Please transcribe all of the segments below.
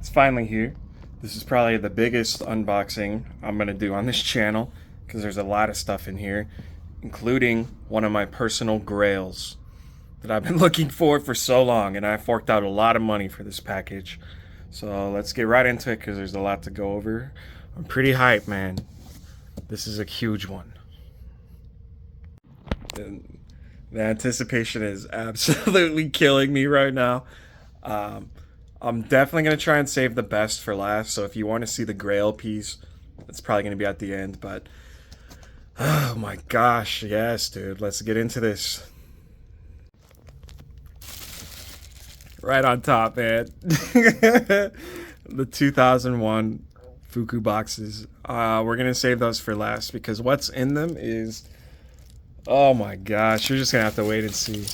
It's finally here. This is probably the biggest unboxing I'm going to do on this channel because there's a lot of stuff in here, including one of my personal grails that I've been looking for so long, and I forked out a lot of money for this package. So let's get right into it because there's a lot to go over. I'm pretty hyped, man. This is a huge one. And the anticipation is absolutely killing me right now. Um, I'm definitely going to try and save the best for last. So if you want to see the Grail piece, it's probably going to be at the end. But oh my gosh, yes, dude. Let's get into this. Right on top, man. The 2001 Fukuboxes. We're going to save those for last because what's in them is, oh my gosh, you're just going to have to wait and see.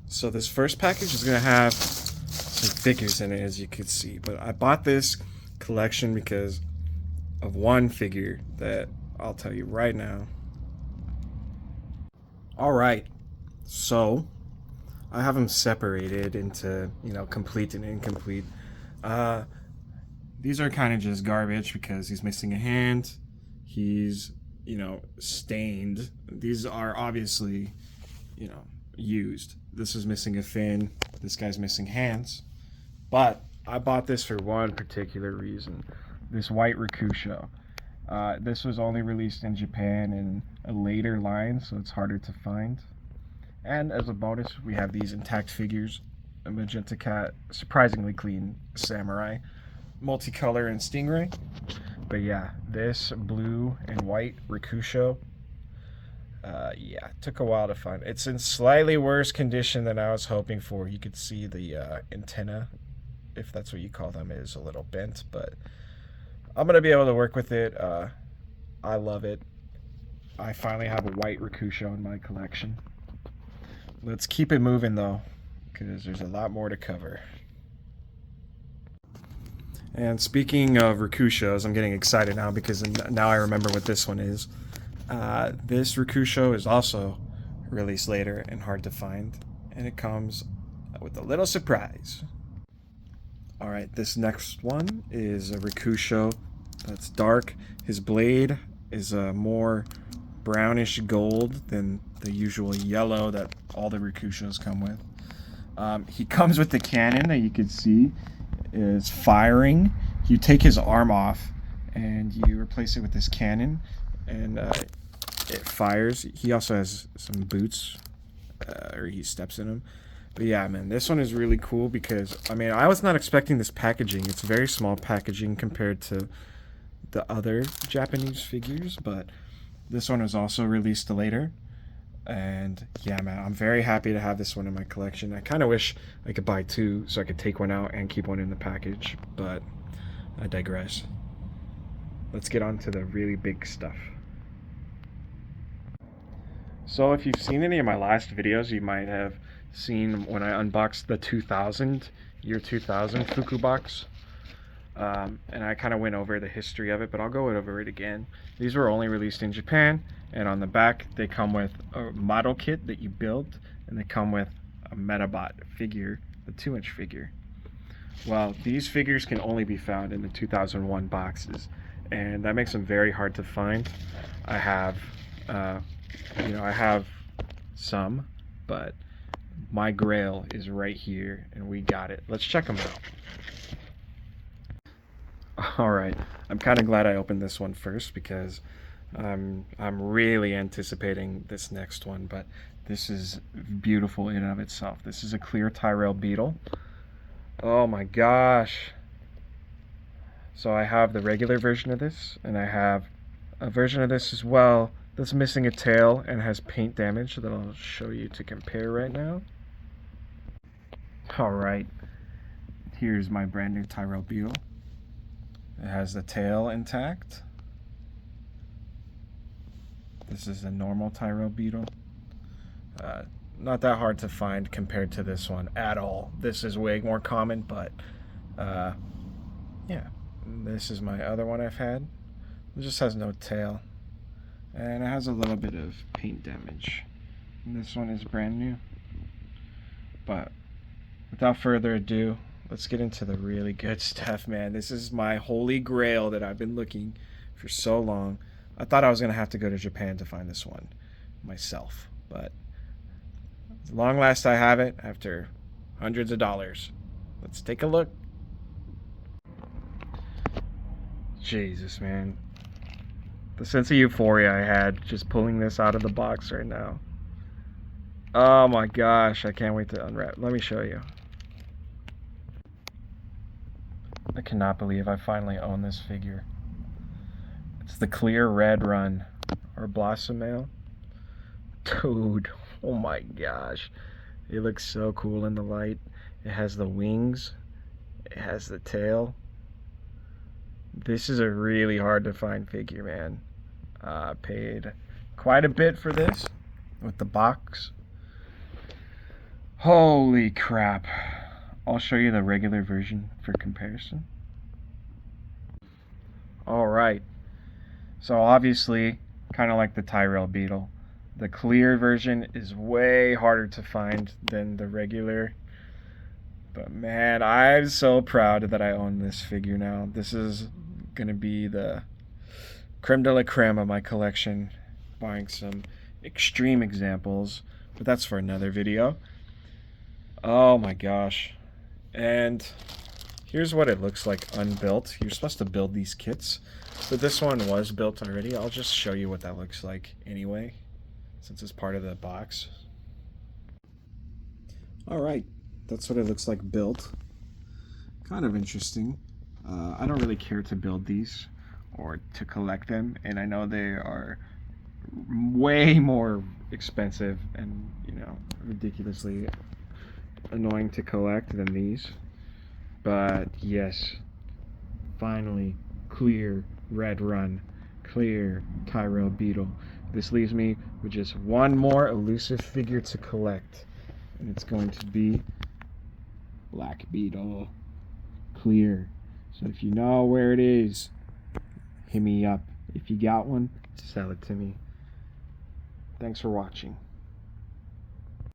So this first package is going to have some figures in it, as you can see. But I bought this collection because of one figure that I'll tell you right now. Alright, so I have them separated into, complete and incomplete. These are kind of just garbage because he's missing a hand. He's, stained. These are obviously, used. This is missing a fin. This guy's missing hands. But I bought this for one particular reason. This white Rakusho. This was only released in Japan in a later line, so it's harder to find. And as a bonus, we have these intact figures. A magenta cat, surprisingly clean samurai, multicolor, and stingray. But yeah, this blue and white Rakusho, yeah, took a while to find. It's in slightly worse condition than I was hoping for. You could see the antenna, if that's what you call them, is a little bent, but I'm going to be able to work with it. I love it. I finally have a white Rakusho in my collection. Let's keep it moving, though, because there's a lot more to cover. And speaking of Rakushos, I'm getting excited now because now I remember what this one is. This Rakusho is also released later and hard to find, and it comes with a little surprise. Alright, this next one is a Rakusho that's dark. His blade is a more brownish gold than the usual yellow that all the Rakushos come with. He comes with the cannon that you can see is firing. You take his arm off and you replace it with this cannon, and it fires. He also has some boots, or he steps in them. But yeah, man, this one is really cool because, I was not expecting this packaging. It's very small packaging compared to the other Japanese figures, but this one was also released later. And yeah, man, I'm very happy to have this one in my collection. I kind of wish I could buy two so I could take one out and keep one in the package, but I digress. Let's get on to the really big stuff. So if you've seen any of my last videos, you might have seen when I unboxed the year 2000 Fukubox. And I kind of went over the history of it, but I'll go over it again. These were only released in Japan, and on the back they come with a model kit that you build, and they come with a Medabot figure, the 2-inch figure. Well, these figures can only be found in the 2001 boxes, and that makes them very hard to find. I have, I have some, but my grail is right here, and we got it. Let's check them out. Alright, I'm kind of glad I opened this one first because I'm really anticipating this next one, but this is beautiful in and of itself. This is a clear Tyrell beetle. Oh my gosh. So I have the regular version of this, and I have a version of this as well that's missing a tail and has paint damage that I'll show you to compare right now. Alright, here's my brand new Tyrell beetle. It has the tail intact. This is a normal Tyrell beetle. Not that hard to find compared to this one at all. This is way more common, but yeah. This is my other one I've had. It just has no tail. And it has a little bit of paint damage. And this one is brand new. But without further ado, let's get into the really good stuff, man. This is my holy grail that I've been looking for so long. I thought I was going to have to go to Japan to find this one myself, but at long last I have it after hundreds of dollars. Let's take a look. Jesus, man. The sense of euphoria I had just pulling this out of the box right now. Oh my gosh, I can't wait to unwrap. Let me show you. I cannot believe I finally own this figure. It's the clear red run, or blossom male. Dude, oh my gosh. It looks so cool in the light. It has the wings. It has the tail. This is a really hard to find figure, man. I paid quite a bit for this with the box. Holy crap. I'll show you the regular version for comparison. Alright. So obviously, kind of like the Tyrell Beetle, the clear version is way harder to find than the regular. But man, I'm so proud that I own this figure now. This is going to be the creme de la creme of my collection. Buying some extreme examples, but that's for another video. Oh my gosh. And here's what it looks like unbuilt. You're supposed to build these kits, but this one was built already. I'll just show you what that looks like anyway, since it's part of the box. Alright, that's what it looks like built. Kind of interesting. I don't really care to build these or to collect them, and I know they are way more expensive and, you know, ridiculously annoying to collect than these. But yes, finally, clear red run, clear Tyrell Beetle. This leaves me with just one more elusive figure to collect, and it's going to be Black Beetle, clear. So if you know where it is, hit me up. If you got one, sell it to me. Thanks for watching.